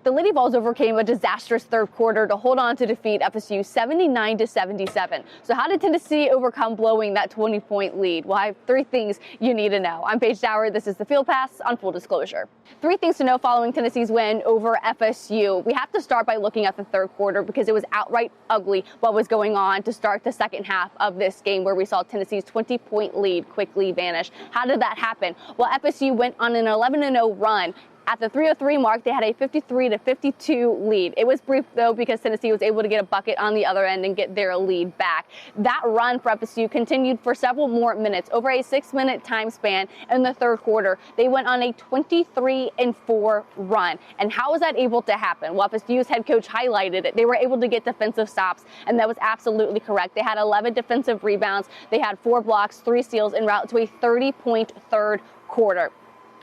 The Lady Vols overcame a disastrous third quarter to hold on to defeat FSU 79-77. So how did Tennessee overcome blowing that 20-point lead? Well, I have 3 things you need to know. I'm Paige Dower. This is the Field Pass on Full Disclosure. 3 things to know following Tennessee's win over FSU. We have to start by looking at the third quarter because it was outright ugly what was going on to start the second half of this game, where we saw Tennessee's 20-point lead quickly vanish. How did that happen? Well, FSU went on an 11-0 run. At the 3:03 mark, they had a 53-52 lead. It was brief, though, because Tennessee was able to get a bucket on the other end and get their lead back. That run for FSU continued for several more minutes, over a 6-minute time span in the third quarter. They went on a 23-4 run. And how was that able to happen? Well, FSU's head coach highlighted it. They were able to get defensive stops, and that was absolutely correct. They had 11 defensive rebounds. They had 4 blocks, 3 steals, en route to a 30-point third quarter.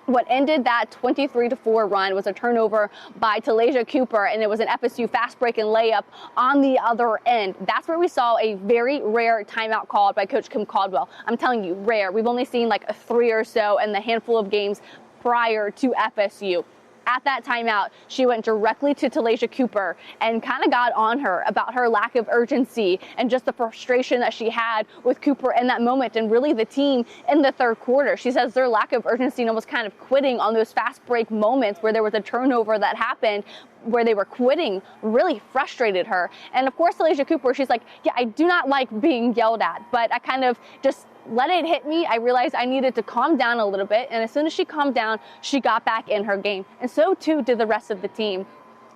What ended that 23-4 run was a turnover by Talaysia Cooper, and it was an FSU fast break and layup on the other end. That's where we saw a very rare timeout called by Coach Kim Caldwell. I'm telling you, rare. We've only seen like 3 or so in the handful of games prior to FSU. At that timeout, she went directly to Talaysia Cooper and kind of got on her about her lack of urgency and just the frustration that she had with Cooper in that moment, and really the team in the third quarter. She says their lack of urgency and almost kind of quitting on those fast break moments where there was a turnover that happened, where they were quitting, really frustrated her. And of course, Talaysia Cooper, she's like, yeah, I do not like being yelled at, but I kind of just let it hit me. I realized I needed to calm down a little bit. And as soon as she calmed down, she got back in her game. And so too did the rest of the team.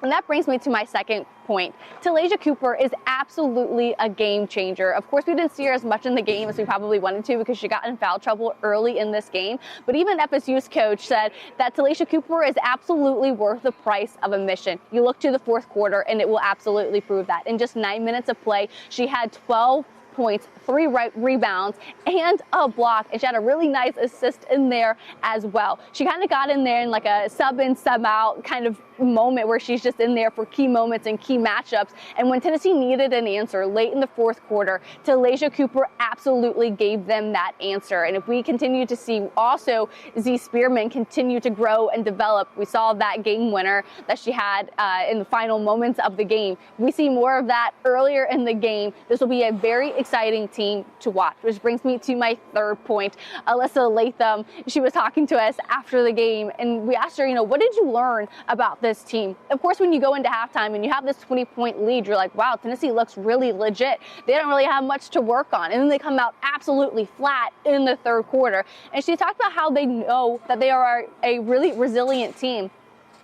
And that brings me to my second point. Talaysia Cooper is absolutely a game changer. Of course, we didn't see her as much in the game as we probably wanted to because she got in foul trouble early in this game. But even FSU's coach said that Talaysia Cooper is absolutely worth the price of admission. You look to the fourth quarter and it will absolutely prove that. In just 9 minutes of play, she had 12 points, 3 rebounds, and a block. And she had a really nice assist in there as well. She kind of got in there in like a sub in, sub out kind of moment where she's just in there for key moments and key matchups. And when Tennessee needed an answer late in the fourth quarter, Talaysia Cooper absolutely gave them that answer. And if we continue to see also Z Spearman continue to grow and develop, we saw that game winner that she had in the final moments of the game. We see more of that earlier in the game. This will be a very exciting team to watch, which brings me to my third point. Alyssa Latham, she was talking to us after the game, and we asked her, what did you learn about this team? Of course, when you go into halftime and you have this 20-point lead, you're like, wow, Tennessee looks really legit. They don't really have much to work on. And then they come out absolutely flat in the third quarter. And she talked about how they know that they are a really resilient team.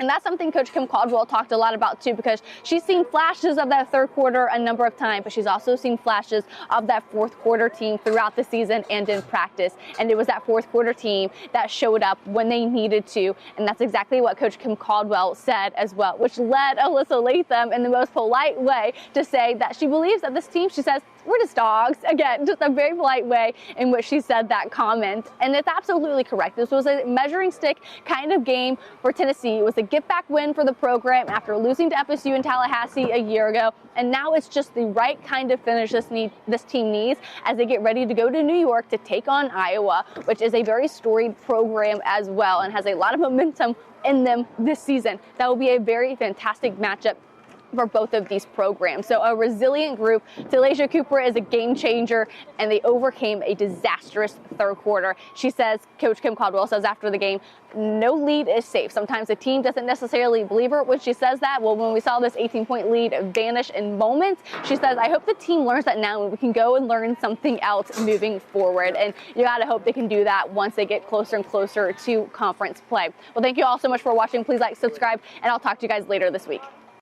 And that's something Coach Kim Caldwell talked a lot about too, because she's seen flashes of that third quarter a number of times, but she's also seen flashes of that fourth quarter team throughout the season and in practice. And it was that fourth quarter team that showed up when they needed to. And that's exactly what Coach Kim Caldwell said as well, which led Alyssa Latham in the most polite way to say that she believes that this team, she says, we're just dogs. Again, just a very polite way in which she said that comment. And it's absolutely correct. This was a measuring stick kind of game for Tennessee. It was a get-back win for the program after losing to FSU in Tallahassee a year ago. And now it's just the right kind of finish this team needs as they get ready to go to New York to take on Iowa, which is a very storied program as well and has a lot of momentum in them this season. That will be a very fantastic matchup for both of these programs. So a resilient group. Talaysia Cooper is a game changer, and they overcame a disastrous third quarter. She says, Coach Kim Caldwell says after the game, no lead is safe. Sometimes the team doesn't necessarily believe her when she says that. Well, when we saw this 18-point lead vanish in moments, she says, I hope the team learns that now and we can go and learn something else moving forward. And you gotta hope they can do that once they get closer and closer to conference play. Well, thank you all so much for watching. Please like, subscribe, and I'll talk to you guys later this week.